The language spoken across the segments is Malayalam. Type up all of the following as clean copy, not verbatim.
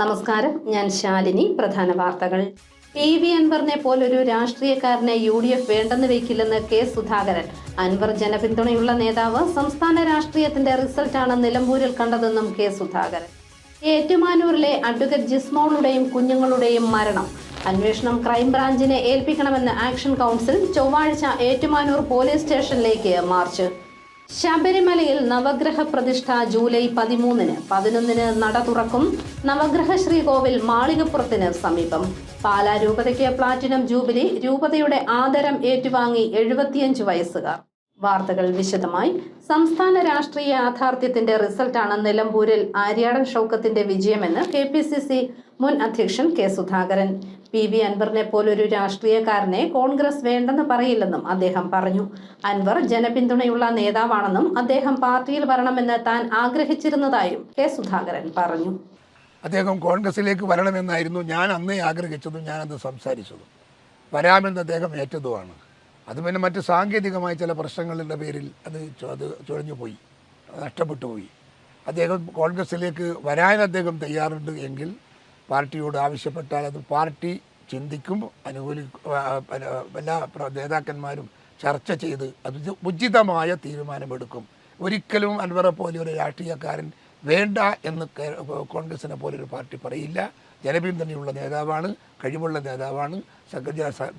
നമസ്കാരം, ഞാൻ ശാലിനി. പ്രധാന വാർത്തകൾ. PV അൻവറിനെ പോലൊരു രാഷ്ട്രീയക്കാരനെ UDF വേണ്ടെന്ന് വെക്കില്ലെന്ന് കെ സുധാകരൻ. അൻവർ ജനപിന്തുണയുള്ള നേതാവ്. സംസ്ഥാന രാഷ്ട്രീയത്തിന്റെ റിസൾട്ടാണ് നിലമ്പൂരിൽ കണ്ടതെന്നും കെ സുധാകരൻ. ഏറ്റുമാനൂരിലെ അഡ്വക്കേറ്റ് ജിസ്മോളുടെയും കുഞ്ഞുങ്ങളുടെയും മരണം അന്വേഷണം ക്രൈംബ്രാഞ്ചിനെ ഏൽപ്പിക്കണമെന്ന് ആക്ഷൻ കൗൺസിൽ. ചൊവ്വാഴ്ച ഏറ്റുമാനൂർ പോലീസ് സ്റ്റേഷനിലേക്ക് മാർച്ച്. ശബരിമലയിൽ നവഗ്രഹ പ്രതിഷ്ഠ ജൂലൈ 13-ന് 11-ന് നട തുറക്കും. നവഗ്രഹ ശ്രീകോവിൽ മാളികപ്പുറത്തിന് സമീപം. പാലാ രൂപതയ്ക്ക് പ്ലാറ്റിനം ജൂബിലി. രൂപതയുടെ ആദരം ഏറ്റുവാങ്ങി 75 വയസ്സുകാർ. വാർത്തകൾ വിശദമായി. സംസ്ഥാന രാഷ്ട്രീയ യാഥാർത്ഥ്യത്തിന്റെ റിസൾട്ടാണ് നിലമ്പൂരിൽ ആര്യാടൻ ഷൗക്കത്തിന്റെ വിജയമെന്ന് KPCC മുൻ അധ്യക്ഷൻ കെ സുധാകരൻ. PV അൻവറിനെ പോലൊരു രാഷ്ട്രീയക്കാരനെ കോൺഗ്രസ് വേണ്ടെന്ന് പറയില്ലെന്നും അദ്ദേഹം പറഞ്ഞു. അൻവർ ജനപിന്തുണയുള്ള നേതാവാണെന്നും അദ്ദേഹം പാർട്ടിയിൽ വരണമെന്ന് താൻ ആഗ്രഹിച്ചിരുന്നതായും കെ സുധാകരൻ പറഞ്ഞു. അദ്ദേഹം കോൺഗ്രസിലേക്ക് വരണമെന്നായിരുന്നു ഞാൻ അന്നേ ആഗ്രഹിച്ചതും ഞാനത് സംസാരിച്ചതും. വരാമെന്ന് അദ്ദേഹം ഏറ്റതുമാണ്. അത് പിന്നെ മറ്റ് സാങ്കേതികമായ ചില പ്രശ്നങ്ങളുടെ പേരിൽ അത് ചുഴഞ്ഞു പോയി, നഷ്ടപ്പെട്ടു പോയി. അദ്ദേഹം കോൺഗ്രസിലേക്ക് വരാൻ അദ്ദേഹം തയ്യാറുണ്ട് എങ്കിൽ പാർട്ടിയോട് ആവശ്യപ്പെട്ടാൽ അത് പാർട്ടി ചിന്തിക്കും, എല്ലാ നേതാക്കന്മാരും ചർച്ച ചെയ്ത് അത് ഉചിതമായ തീരുമാനമെടുക്കും. ഒരിക്കലും അൻവറെ പോലെ ഒരു രാഷ്ട്രീയക്കാരൻ വേണ്ട എന്ന് കോൺഗ്രസിനെ പോലൊരു പാർട്ടി പറയില്ല. ജനപിന്തുണയുള്ള നേതാവാണ്, കഴിവുള്ള നേതാവാണ്,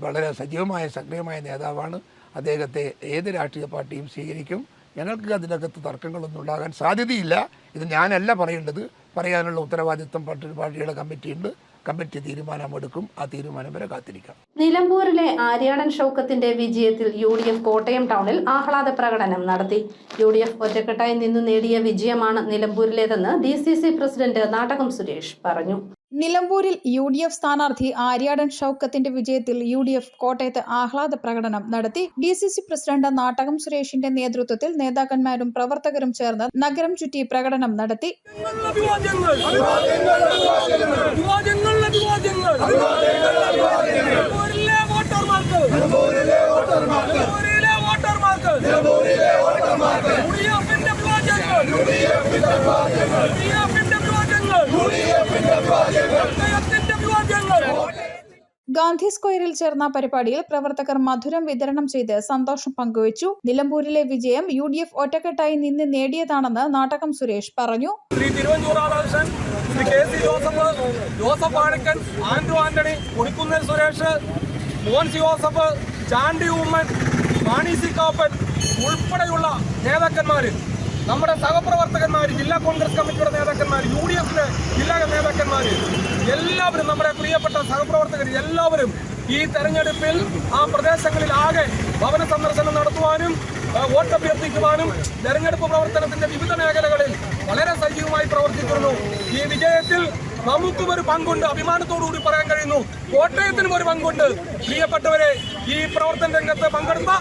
വളരെ സജീവമായ സക്രിയമായ നേതാവാണ്. അദ്ദേഹത്തെ ഏത് രാഷ്ട്രീയ പാർട്ടിയും സ്വീകരിക്കും. ഞങ്ങൾക്ക് അതിനകത്ത് തർക്കങ്ങളൊന്നും ഉണ്ടാകാൻ സാധ്യതയില്ല. ഇത് ഞാനല്ല പറയേണ്ടത്. പറയാനുള്ള ഉത്തരവാദിത്വം പാർട്ടിയുടെ കമ്മിറ്റിയുണ്ട്. കമ്മിറ്റി തീരുമാനമെടുക്കും. ആ തീരുമാനം വരെ കാത്തിരിക്കാം. നിലമ്പൂരിലെ ആര്യാടൻ ഷൗക്കത്തിന്റെ വിജയത്തിൽ UDF കോട്ടയം ടൗണിൽ ആഹ്ലാദ പ്രകടനം നടത്തി. UDF ഒറ്റക്കെട്ടായി നിന്നു നേടിയ വിജയമാണ് നിലമ്പൂരിലേതെന്ന് DCC പ്രസിഡന്റ് നാട്ടകം സുരേഷ് പറഞ്ഞു. നിലമ്പൂരിൽ UDF സ്ഥാനാർത്ഥി ആര്യാടൻ ഷൗക്കത്തിന്റെ വിജയത്തിൽ UDF കോട്ടയത്ത് ആഹ്ലാദ പ്രകടനം നടത്തി. DCC പ്രസിഡന്റ് നാട്ടകം സുരേഷിന്റെ നേതൃത്വത്തിൽ നേതാക്കന്മാരും പ്രവർത്തകരും ചേർന്ന് നഗരം ചുറ്റി പ്രകടനം നടത്തി. ഗാന്ധി സ്ക്വയറിൽ ചേർന്ന പരിപാടിയിൽ പ്രവർത്തകർ മധുരം വിതരണം ചെയ്ത് സന്തോഷം പങ്കുവച്ചു. നിലമ്പൂരിലെ വിജയം UDF ഒറ്റക്കെട്ടായി നിന്ന് നേടിയതാണെന്ന് നാട്ടകം സുരേഷ് പറഞ്ഞു. Shri Thiruvanchoor Radhakrishnan, Shri KC Joseph Azhakkan, Andrew Antony, Kodikunnil Suresh, Monsy Joseph, Chandy Oommen, Mani C Kappan ഉൾപ്പെടെയുള്ള നേതാക്കന്മാർ, നമ്മുടെ സഹപ്രവർത്തകന്മാർ, ജില്ലാ കോൺഗ്രസ് കമ്മിറ്റിയുടെ നേതാക്കന്മാർ, UDFന്റെ ജില്ലാ നേതാക്കന്മാർ, എല്ലാവരും നമ്മുടെ പ്രിയപ്പെട്ട സഹപ്രവർത്തകർ എല്ലാവരും ഈ തെരഞ്ഞെടുപ്പിൽ ആ പ്രദേശങ്ങളിൽ ആകെ ഭവന സന്ദർശനം നടത്തുവാനും വോട്ടഭ്യർത്ഥിക്കുവാനും തെരഞ്ഞെടുപ്പ് പ്രവർത്തനത്തിന്റെ വിവിധ മേഖലകളിൽ വളരെ സജീവമായി പ്രവർത്തിക്കുന്നു. ഈ വിജയത്തിൽ നമുക്കും ഒരു പങ്കുണ്ട്. അഭിമാനത്തോടുകൂടി പറയാൻ കഴിയുന്നു, കോട്ടയത്തിനും ഒരു പങ്കുണ്ട്. പ്രിയപ്പെട്ടവരെ, ഈ പ്രവർത്തന രംഗത്ത് പങ്കെടുത്ത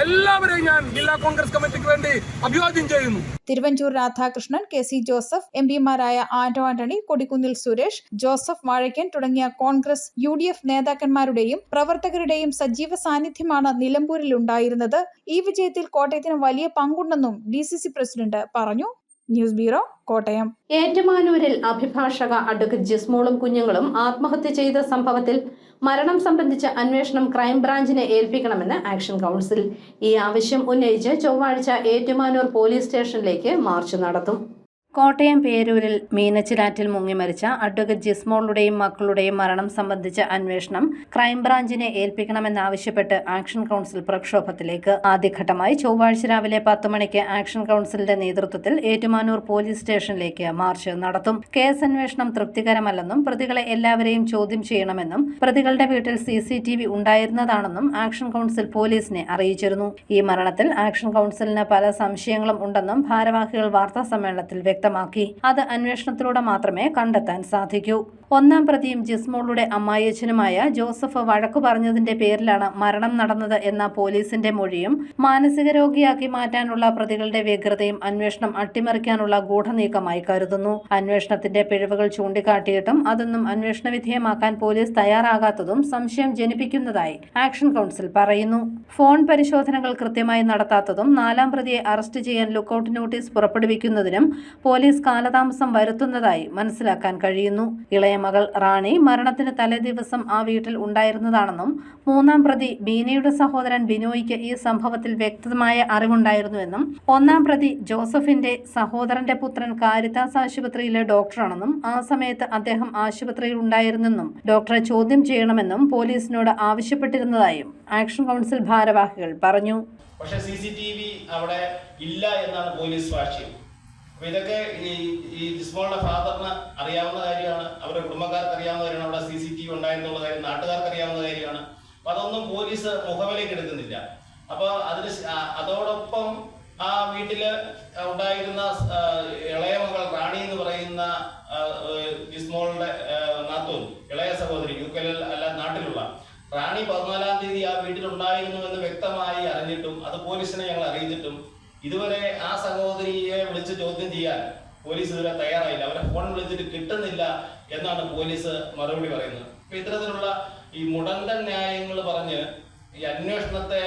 എല്ലാവരെയും ഞാൻ ജില്ലാ കോൺഗ്രസ് കമ്മിറ്റിക്ക് വേണ്ടി അഭിവാദ്യം ചെയ്യുന്നു. തിരുവഞ്ചൂർ രാധാകൃഷ്ണൻ, KC ജോസഫ്, MP-മാരായ Andrew Antony, Kodikunnil Suresh, Joseph Vazhakkan തുടങ്ങിയ കോൺഗ്രസ് UDF നേതാക്കന്മാരുടെയും പ്രവർത്തകരുടെയും സജീവ സാന്നിധ്യമാണ് നിലമ്പൂരിൽ ഉണ്ടായിരുന്നത്. ഈ വിജയത്തിൽ കോട്ടയത്തിന് വലിയ പങ്കുണ്ടെന്നും DCC പ്രസിഡന്റ് പറഞ്ഞു. News bureau, Kottayam. ഏറ്റുമാനൂരിൽ അഭിഭാഷക അഡ്വക്കേറ്റ് ജിസ്മോളും കുഞ്ഞുങ്ങളും ആത്മഹത്യ ചെയ്ത സംഭവത്തിൽ മരണം സംബന്ധിച്ച അന്വേഷണം ക്രൈംബ്രാഞ്ചിനെ ഏൽപ്പിക്കണമെന്ന് ആക്ഷൻ കൗൺസിൽ. ഈ ആവശ്യം ഉന്നയിച്ച് ചൊവ്വാഴ്ച ഏറ്റുമാനൂർ പോലീസ് സ്റ്റേഷനിലേക്ക് മാർച്ച് നടത്തും. കോട്ടയം പേരൂരിൽ മീനച്ചിലാറ്റിൽ മുങ്ങി മരിച്ച അഡ്വക്കേറ്റ് ജിസ്മോളുടെയും മക്കളുടെയും മരണം സംബന്ധിച്ച അന്വേഷണം ക്രൈംബ്രാഞ്ചിനെ ഏൽപ്പിക്കണമെന്നാവശ്യപ്പെട്ട് ആക്ഷൻ കൗൺസിൽ പ്രക്ഷോഭത്തിലേക്ക്. ആദ്യഘട്ടമായി ചൊവ്വാഴ്ച രാവിലെ 10 മണിക്ക് ആക്ഷൻ കൗൺസിലിന്റെ നേതൃത്വത്തിൽ ഏറ്റുമാനൂർ പോലീസ് സ്റ്റേഷനിലേക്ക് മാർച്ച് നടത്തും. കേസ് അന്വേഷണം തൃപ്തികരമല്ലെന്നും പ്രതികളെ എല്ലാവരെയും ചോദ്യം ചെയ്യണമെന്നും പ്രതികളുടെ വീട്ടിൽ CCTV ഉണ്ടായിരുന്നതാണെന്നും ആക്ഷൻ കൗൺസിൽ പോലീസിനെ അറിയിച്ചിരുന്നു. ഈ മരണത്തിൽ ആക്ഷൻ കൗൺസിലിന് പല സംശയങ്ങളും ഉണ്ടെന്നും ഭാരവാഹികൾ വാർത്താ സമ്മേളനത്തിൽ വ്യക്തമാക്കി. അത് അന്വേഷണത്തിലൂടെ മാത്രമേ കണ്ടെത്താൻ സാധിക്കൂ. ഒന്നാം പ്രതിയും ജിസ്മോളുടെ അമ്മായിയച്ഛനുമായ ജോസഫ് വഴക്കു പറഞ്ഞതിന്റെ പേരിലാണ് മരണം നടന്നത് എന്ന പോലീസിന്റെ മൊഴിയും മാനസിക രോഗിയാക്കി മാറ്റാനുള്ള പ്രതികളുടെ വ്യഗ്രതയും അന്വേഷണം അട്ടിമറിക്കാനുള്ള ഗൂഢനീക്കമായി കരുതുന്നു. അന്വേഷണത്തിന്റെ പിഴവുകൾ ചൂണ്ടിക്കാട്ടിയിട്ടും അതൊന്നും അന്വേഷണ വിധേയമാക്കാൻ പോലീസ് തയ്യാറാകാത്തതും സംശയം ജനിപ്പിക്കുന്നതായി ആക്ഷൻ കൗൺസിൽ പറയുന്നു. ഫോൺ പരിശോധനകൾ കൃത്യമായി നടത്താത്തതും നാലാം പ്രതിയെ അറസ്റ്റ് ചെയ്യാൻ ലുക്കൌട്ട് നോട്ടീസ് പുറപ്പെടുവിക്കുന്നതിനും പോലീസ് കാലതാമസം വരുത്തുന്നതായി മനസ്സിലാക്കാൻ കഴിയുന്നു. ഇളയ മകൾ റാണി മരണത്തിന് തലേദിവസം ആ വീട്ടിൽ ഉണ്ടായിരുന്നതാണെന്നും മൂന്നാം പ്രതി ബീനയുടെ സഹോദരൻ ബിനോയ്ക്ക് ഈ സംഭവത്തിൽ വ്യക്തമായ അറിവുണ്ടായിരുന്നുവെന്നും ഒന്നാം പ്രതി ജോസഫിന്റെ സഹോദരന്റെ പുത്രൻ കാരിത്താസ് ആശുപത്രിയിലെ ഡോക്ടറാണെന്നും ആ സമയത്ത് അദ്ദേഹം ആശുപത്രിയിൽ ഉണ്ടായിരുന്നെന്നും ഡോക്ടറെ ചോദ്യം ചെയ്യണമെന്നും പോലീസിനോട് ആവശ്യപ്പെട്ടിരുന്നതായും ആക്ഷൻ കൗൺസിൽ ഭാരവാഹികൾ പറഞ്ഞു. പക്ഷെ CCTV അവിടെ ഇല്ല എന്നാണ് പോലീസ് സാക്ഷ്യം. അപ്പൊ ഇതൊക്കെ ഈ ജിസ്മോളുടെ ഫാദറിന് അറിയാവുന്ന കാര്യമാണ്, അവരുടെ കുടുംബക്കാർക്ക് അറിയാവുന്ന കാര്യമാണ്, അവിടെ CCTV ഉണ്ടായിരുന്നുള്ള കാര്യം നാട്ടുകാർക്ക് അറിയാവുന്ന കാര്യമാണ്. അപ്പൊ അതൊന്നും പോലീസ് മുഖവിലേക്ക് എടുക്കുന്നില്ല. അപ്പൊ അതോടൊപ്പം ആ വീട്ടില് ഉണ്ടായിരുന്ന ഇളയ മകൾ റാണി എന്ന് പറയുന്ന ജിസ്മോളുടെ നാത്തൂൻ, ഇളയ സഹോദരി UK അല്ല നാട്ടിലുള്ള റാണി 14-ാം തീയതി ആ വീട്ടിലുണ്ടായിരുന്നു എന്ന് വ്യക്തമായി അറിഞ്ഞിട്ടും അത് പോലീസിനെ ഞങ്ങൾ അറിയിച്ചിട്ടും ഇതുവരെ ആ സഹോദരിയെ വിളിച്ച് ചോദ്യം ചെയ്യാൻ പോലീസ് ഇതുവരെ തയ്യാറായില്ല. അവരെ ഫോൺ വിളിച്ചിട്ട് കിട്ടുന്നില്ല എന്നാണ് പോലീസ് മറുപടി പറയുന്നത്. അപ്പൊ ഇത്തരത്തിലുള്ള ഈ മുടന്തൻ ന്യായങ്ങൾ പറഞ്ഞ് ഈ അന്വേഷണത്തെ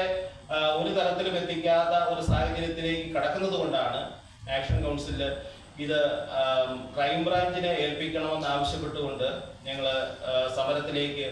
ഒരു തരത്തിലും എത്തിക്കാത്ത ഒരു സാഹചര്യത്തിലേക്ക് കടക്കുന്നത് കൊണ്ടാണ് ആക്ഷൻ കൗൺസില് ഇത് ക്രൈംബ്രാഞ്ചിനെ ഏൽപ്പിക്കണമെന്ന് ആവശ്യപ്പെട്ടുകൊണ്ട് ഞങ്ങൾ സമരത്തിലേക്ക്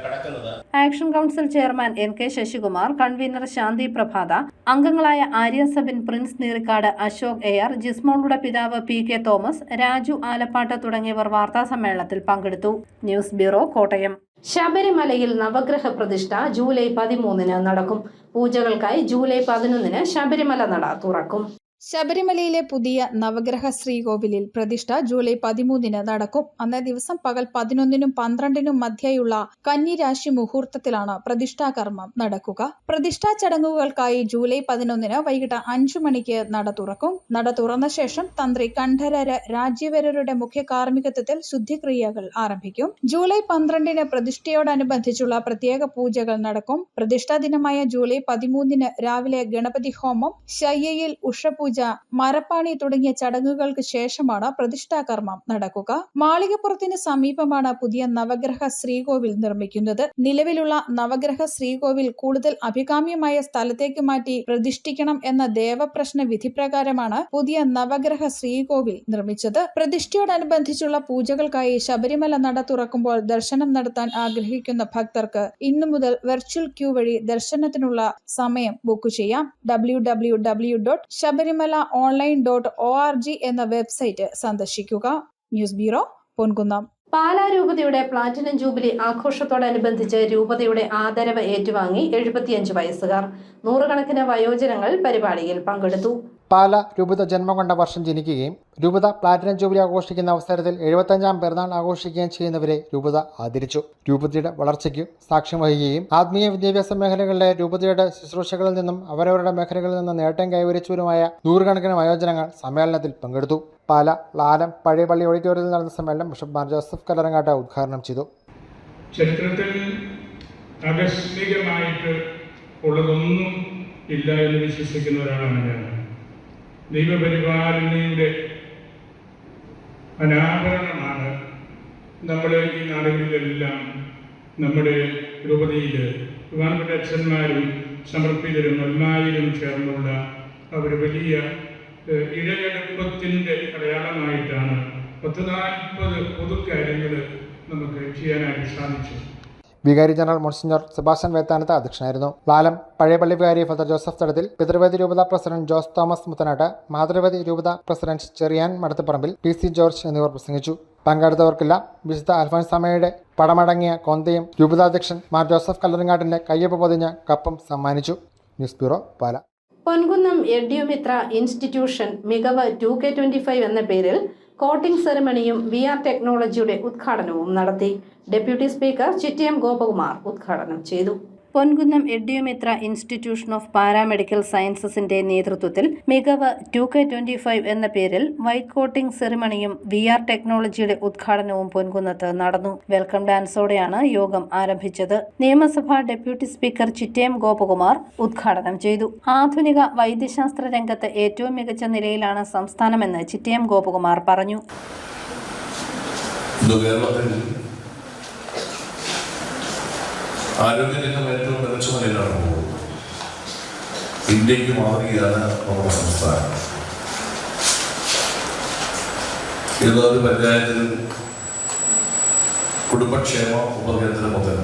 കടക്കുന്നത്. Action council chairman NK Sasikumar, convener Shanthi Prabhatha, അംഗങ്ങളായ ആര്യ സബിൻ, പ്രിൻസ് നീറിക്കാട്, അശോക് AR, ജിസ്മോളുടെ പിതാവ് PK തോമസ്, രാജു ആലപ്പാട്ട് തുടങ്ങിയവർ വാർത്താ സമ്മേളനത്തിൽ പങ്കെടുത്തു. News bureau, Kottayam. ശബരിമലയിൽ നവഗ്രഹ പ്രതിഷ്ഠ ജൂലൈ 13-ന് നടക്കും. പൂജകൾക്കായി ജൂലൈ 11-ന് ശബരിമല നട തുറക്കും. ശബരിമലയിലെ പുതിയ നവഗ്രഹ ശ്രീകോവിലിൽ പ്രതിഷ്ഠ ജൂലൈ 13-ന് നടക്കും. അന്നേ ദിവസം പകൽ 11-നും 12-നും മധ്യയുള്ള കന്നിരാശി മുഹൂർത്തത്തിലാണ് പ്രതിഷ്ഠാകർമ്മം നടക്കുക. പ്രതിഷ്ഠാ ചടങ്ങുകൾക്കായി ജൂലൈ 11-ന് വൈകിട്ട് 5 മണിക്ക് നട തുറക്കും. നട തുറന്ന ശേഷം തന്ത്രി കണ്ഠരര് രാജ്യവരരുടെ മുഖ്യ കാർമ്മികത്വത്തിൽ ശുദ്ധിക്രിയകൾ ആരംഭിക്കും. ജൂലൈ 12-ന് പ്രതിഷ്ഠയോടനുബന്ധിച്ചുള്ള പ്രത്യേക പൂജകൾ നടക്കും. പ്രതിഷ്ഠാ ദിനമായ ജൂലൈ 13-ന് രാവിലെ ഗണപതി ഹോമം, ശയ്യയിൽ ഉഷപൂജ, മരപ്പാണി തുടങ്ങിയ ചടങ്ങുകൾക്ക് ശേഷമാണ് പ്രതിഷ്ഠാകർമ്മം നടക്കുക. മാളികപ്പുറത്തിന് സമീപമാണ് പുതിയ നവഗ്രഹ ശ്രീകോവിൽ നിർമ്മിക്കുന്നത്. നിലവിലുള്ള നവഗ്രഹ ശ്രീകോവിൽ കൂടുതൽ അഭികാമ്യമായ സ്ഥലത്തേക്ക് മാറ്റി പ്രതിഷ്ഠിക്കണം എന്ന ദേവപ്രശ്ന വിധിപ്രകാരമാണ് പുതിയ നവഗ്രഹ ശ്രീകോവിൽ നിർമ്മിച്ചത്. പ്രതിഷ്ഠയോടനുബന്ധിച്ചുള്ള പൂജകൾക്കായി ശബരിമല നട തുറക്കുമ്പോൾ ദർശനം നടത്താൻ ആഗ്രഹിക്കുന്ന ഭക്തർക്ക് ഇന്നു മുതൽ വെർച്വൽ ക്യൂ വഴി ദർശനത്തിനുള്ള സമയം ബുക്ക് ചെയ്യാം. www.shabarimalonline.org എന്ന വെബ്സൈറ്റ് സന്ദർശിക്കുക. News bureau, Ponkunnam. പാലാ രൂപതയുടെ പ്ലാറ്റിനം ജൂബിലി ആഘോഷത്തോടനുബന്ധിച്ച് രൂപതയുടെ ആദരവ് ഏറ്റുവാങ്ങി 75 വയസ്സുകാർ. നൂറുകണക്കിന് വയോജനങ്ങൾ പരിപാടിയിൽ പങ്കെടുത്തു. പാലാ രൂപത ജന്മം കൊണ്ട വർഷം ജനിക്കുകയും രൂപത പ്ലാറ്റിനം ജൂബിലി ആഘോഷിക്കുന്ന അവസരത്തിൽ 75-ാം പിറന്നാൾ ആഘോഷിക്കുകയും ചെയ്യുന്നവരെ രൂപത ആദരിച്ചു. രൂപതയുടെ വളർച്ചയ്ക്ക് സാക്ഷ്യം വഹിക്കുകയും ആത്മീയ വിദ്യാഭ്യാസ മേഖലകളിലെ രൂപതയുടെ ശുശ്രൂഷകളിൽ നിന്നും അവരവരുടെ മേഖലകളിൽ നിന്ന് നേട്ടം കൈവരിച്ചവരുമായ നൂറുകണക്കിന് വയോജനങ്ങൾ സമ്മേളനത്തിൽ പങ്കെടുത്തു. പാലാ ലാലം പഴയ പള്ളി ഓഡിറ്റോറിയത്തിൽ നടന്ന സമ്മേളനം ബിഷപ്പ് മാർ ജോസഫ് കല്ലറങ്ങാട്ട് ഉദ്ഘാടനം ചെയ്തു. ചരിത്രത്തിൽ ആകസ്മികമായിട്ട് ഉള്ളതൊന്നും ഇല്ല എന്ന് വിശ്വസിക്കുന്ന ഒരാളാണ് ഞാൻ. ദൈവപരിപാലനയുടെ അനാവരണമാണ് നമ്മുടെ ഈ നാടുകളിലെല്ലാം. നമ്മുടെ രൂപതയിൽ പ്രധാനപ്പെട്ട അച്ഛന്മാരും സമർപ്പിതരും അൽമാരും ചേർന്നുള്ള അവർ വലിയ ഇഴയെടുപ്പത്തിൻ്റെ അടയാളമായിട്ടാണ് 40 പൊതുകാര്യങ്ങൾ നമുക്ക് ചെയ്യാനായിട്ട് സാധിച്ചു. വികാരി ജനറൽ മോൺസിഞ്ഞോർ സെബാസ്റ്റ്യൻ വേത്താനത്ത് അധ്യക്ഷനായിരുന്നു. ലാലം പഴയ പള്ളി വികാരി ഫാദർ ജോസഫ് തടത്തിൽ, പിതൃവേദി രൂപത പ്രസിഡന്റ് ജോസ് തോമസ് മുത്തനാട്ട്, മാതൃവേദി രൂപത പ്രസിഡന്റ് ചെറിയാൻ മടത്തുപറമ്പിൽ, PC ജോർജ് എന്നിവർ പ്രസംഗിച്ചു. പങ്കെടുത്തവർക്കെല്ലാം വിശുദ്ധ അൽഫോൻസാമയുടെ പടമടങ്ങിയ കൊന്തയും രൂപതാധ്യക്ഷൻ മാർ ജോസഫ് കല്ലറങ്ങാട്ടിന്റെ കയ്യൊപ്പ് പൊതിഞ്ഞ കപ്പും സമ്മാനിച്ചു. ന്യൂസ് ബ്യൂറോ, പാല. പൊൻകുന്നം എഡ്യൂമിത്ര ഇൻസ്റ്റിറ്റ്യൂഷൻ മികവ് 2K25 എന്ന പേരിൽ കോട്ടിംഗ് സെറിമണിയും VR ടെക്നോളജിയുടെ ഉദ്ഘാടനവും നടത്തി. ഡെപ്യൂട്ടി സ്പീക്കർ ചിറ്റിയം ഗോപകുമാർ ഉദ്ഘാടനം ചെയ്തു. പൊൻകുന്നം എഡ്യൂമിത്ര ഇൻസ്റ്റിറ്റ്യൂഷൻ ഓഫ് പാരാമെഡിക്കൽ സയൻസസിന്റെ നേതൃത്വത്തിൽ മികവ് 2K25 എന്ന പേരിൽ വൈറ്റ് കോട്ടിംഗ് സെറിമണിയും VR ടെക്നോളജിയുടെ ഉദ്ഘാടനവും പൊൻകുന്നത്ത് നടന്നു. വെൽക്കം ഡാൻസോടെയാണ് യോഗം ആരംഭിച്ചത്. നിയമസഭാ ഡെപ്യൂട്ടി സ്പീക്കർ ചിറ്റയം ഗോപകുമാർ ഉദ്ഘാടനം ചെയ്തു. ആധുനിക വൈദ്യശാസ്ത്ര രംഗത്ത് ഏറ്റവും മികച്ച നിലയിലാണ് സംസ്ഥാനമെന്ന് ചിറ്റയം ഗോപകുമാർ പറഞ്ഞു. ആരോഗ്യരംഗം ഏറ്റവും മികച്ച നിലയിലാണ് പോകുന്നത്. ഇന്ത്യക്ക് മാതൃകയാണ് നമ്മുടെ സംസ്ഥാനം. ഏതൊരു പഞ്ചായത്തിൽ കുടുംബക്ഷേമ ഉപകേന്ദ്രം മുതൽ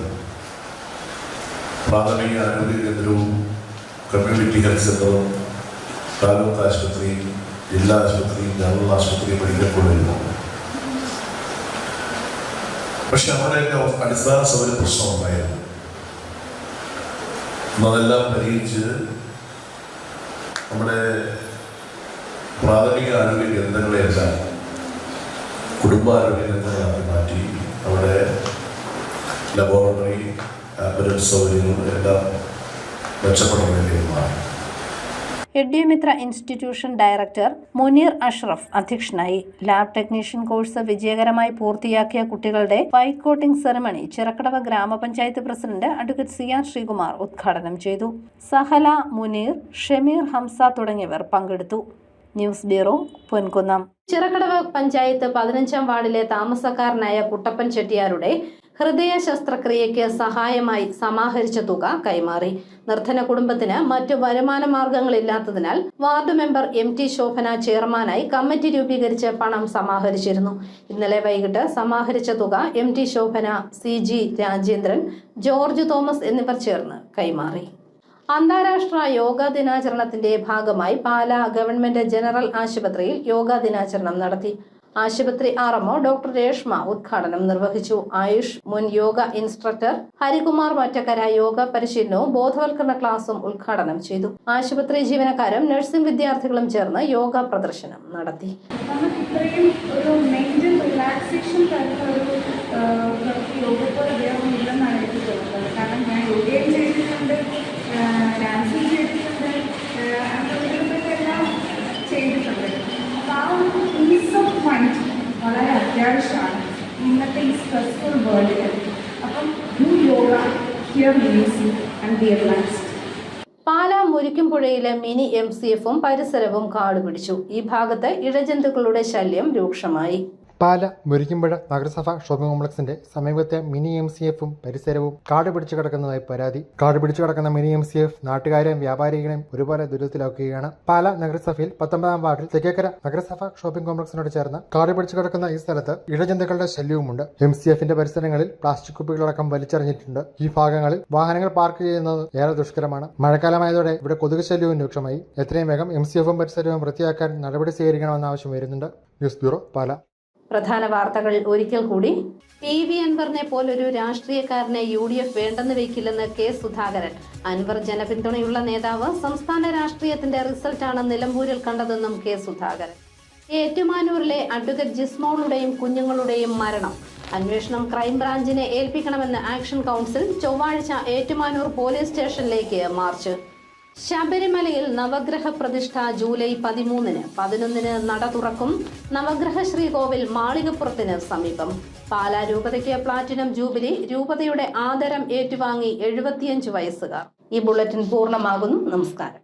പ്രാഥമിക ആരോഗ്യ കേന്ദ്രവും കമ്മ്യൂണിറ്റി ഹെൽത്ത് സെന്ററും താലൂക്ക് ആശുപത്രിയും ജില്ലാ ആശുപത്രിയും ജനറൽ ആശുപത്രിയും മെഡിക്കൽ കോളേജും. പക്ഷെ അവിടെയൊക്കെ അടിസ്ഥാന സൗകര്യ പ്രശ്നം ഉണ്ടായിരുന്നു. അതെല്ലാം പരിഹരിച്ച് നമ്മുടെ പ്രാഥമിക ആരോഗ്യ കേന്ദ്രങ്ങളെയെല്ലാം കുടുംബാരോഗ്യ കേന്ദ്രങ്ങളാക്കി മാറ്റി അവിടെ ലബോറട്ടറി ആംബുലൻസ് സൗകര്യങ്ങളും എല്ലാം മെച്ചപ്പെടുന്നതിലേക്ക് മാറി. എഡ്യൂമിത്ര ഇൻസ്റ്റിറ്റ്യൂഷൻ ഡയറക്ടർ മുനീർ അഷ്റഫ് അധ്യക്ഷനായി. ലാബ് ടെക്നീഷ്യൻ കോഴ്സ് വിജയകരമായി പൂർത്തിയാക്കിയ കുട്ടികളുടെ വൈറ്റ് കോട്ടിംഗ് സെറിമണി ചിറക്കടവ് ഗ്രാമപഞ്ചായത്ത് പ്രസിഡന്റ് അഡ്വക്കേറ്റ് CR ശ്രീകുമാർ ഉദ്ഘാടനം ചെയ്തു. സഹല, മുനീർ, ഷമീർ, ഹംസ തുടങ്ങിയവർ പങ്കെടുത്തു. News bureau, Ponkunnam. ചിറക്കടവ് പഞ്ചായത്ത് 15-ാം വാർഡിലെ താമസക്കാരനായ കുട്ടപ്പൻ ചെട്ടിയാരുടെ ഹൃദയ ശസ്ത്രക്രിയയ്ക്ക് സഹായമായി സമാഹരിച്ച തുക കൈമാറി. നിർധന കുടുംബത്തിന് മറ്റു വരുമാന മാർഗങ്ങളില്ലാത്തതിനാൽ വാർഡ് മെമ്പർ MT ശോഭന ചെയർമാനായി കമ്മിറ്റി രൂപീകരിച്ച് പണം സമാഹരിച്ചിരുന്നു. ഇന്നലെ വൈകിട്ട് സമാഹരിച്ച തുക MT ശോഭന, CG രാജേന്ദ്രൻ, ജോർജ് തോമസ് എന്നിവർ ചേർന്ന് കൈമാറി. അന്താരാഷ്ട്ര യോഗാ ദിനാചരണത്തിന്റെ ഭാഗമായി പാലാ ഗവൺമെന്റ് ജനറൽ ആശുപത്രിയിൽ യോഗാ ദിനാചരണം നടത്തി. ആശുപത്രി RMO ഡോക്ടർ രേഷ്മ ഉദ്ഘാടനം നിർവഹിച്ചു. ആയുഷ് മുൻ യോഗ ഇൻസ്ട്രക്ടർ ഹരികുമാർ മറ്റക്കര യോഗ പരിശീലനവും ബോധവൽക്കരണ ക്ലാസും ഉദ്ഘാടനം ചെയ്തു. ആശുപത്രി ജീവനക്കാരും നഴ്സിംഗ് വിദ്യാർത്ഥികളും ചേർന്ന് യോഗ പ്രദർശനം നടത്തി. വളരെ അത്യാവശ്യമാണ് ഇന്നത്തെ ഈ സ്ട്രെസ്ഫുൾ വേൾഡിൽ. അപ്പം yoga hear music and be relaxed. Pala മുരിക്കുംപുഴയിലെ മിനി MCFും പരിസരവും കാടുപിടിച്ചു. ഈ ഭാഗത്ത് ഇഴജന്തുക്കളുടെ ശല്യം രൂക്ഷമായി. പാല മുരിക്കുംപുഴ നഗരസഭ ഷോപ്പിംഗ് കോംപ്ലക്സിന്റെ സമീപത്തെ മിനി MCFും പരിസരവും കാട് പിടിച്ചു കിടക്കുന്നതായി പരാതി. കാട് പിടിച്ചു കിടക്കുന്ന മിനി MCF നാട്ടുകാരെയും വ്യാപാരികളെയും ഒരുപോലെ ദുരിതത്തിലാക്കുകയാണ്. പാല നഗരസഭയിൽ 19-ാം വാർഡിൽ തെക്കേക്കര നഗരസഭ ഷോപ്പിംഗ് കോംപ്ലക്സിനോട് ചേർന്ന് കാട് പിടിച്ചു കിടക്കുന്ന ഈ സ്ഥലത്ത് ഇഴജന്തുക്കളുടെ ശല്യവുമുണ്ട്. MCFിന്റെ പരിസരങ്ങളിൽ പ്ലാസ്റ്റിക് കുപ്പികളടക്കം വലിച്ചെറിഞ്ഞിട്ടുണ്ട്. ഈ ഭാഗങ്ങളിൽ വാഹനങ്ങൾ പാർക്ക് ചെയ്യുന്നത് ഏറെ ദുഷ്കരമാണ്. മഴക്കാലമായതോടെ ഇവിടെ കൊതുക് ശല്യവും രൂക്ഷമായി. എത്രയും വേഗം MCFും പരിസരവും വൃത്തിയാക്കാൻ നടപടി സ്വീകരിക്കണമെന്ന ആവശ്യം വരുന്നുണ്ട്. ന്യൂസ് ബ്യൂറോ, പാല. പ്രധാന വാർത്തകൾ ഒരിക്കൽ കൂടി. PV അൻവറിനെ പോലൊരു രാഷ്ട്രീയക്കാരനെ UDF വേണ്ടെന്ന് വെക്കില്ലെന്ന് K സുധാകരൻ. അൻവർ ജനപിന്തുണയുള്ള നേതാവ്. സംസ്ഥാന രാഷ്ട്രീയത്തിന്റെ റിസൾട്ടാണ് നിലമ്പൂരിൽ കണ്ടതെന്നും K സുധാകരൻ. ഏറ്റുമാനൂരിലെ അഡ്വക്കേറ്റ് ജിസ്മോളുടെയും കുഞ്ഞുങ്ങളുടെയും മരണം അന്വേഷണം ക്രൈംബ്രാഞ്ചിനെ ഏൽപ്പിക്കണമെന്ന് ആക്ഷൻ കൗൺസിൽ. ചൊവ്വാഴ്ച ഏറ്റുമാനൂർ പോലീസ് സ്റ്റേഷനിലേക്ക് മാർച്ച്. ശബരിമലയിൽ നവഗ്രഹ പ്രതിഷ്ഠ ജൂലൈ 13-ന് 11-ന് നട തുറക്കും. നവഗ്രഹ ശ്രീകോവിൽ മാളികപ്പുറത്തിന് സമീപം. പാലാ രൂപതയ്ക്ക് പ്ലാറ്റിനം ജൂബിലി. രൂപതയുടെ ആദരം ഏറ്റുവാങ്ങി 75 വയസ്സുകാർ. ഈ ബുള്ളറ്റിൻ പൂർണ്ണമാകുന്നു. നമസ്കാരം.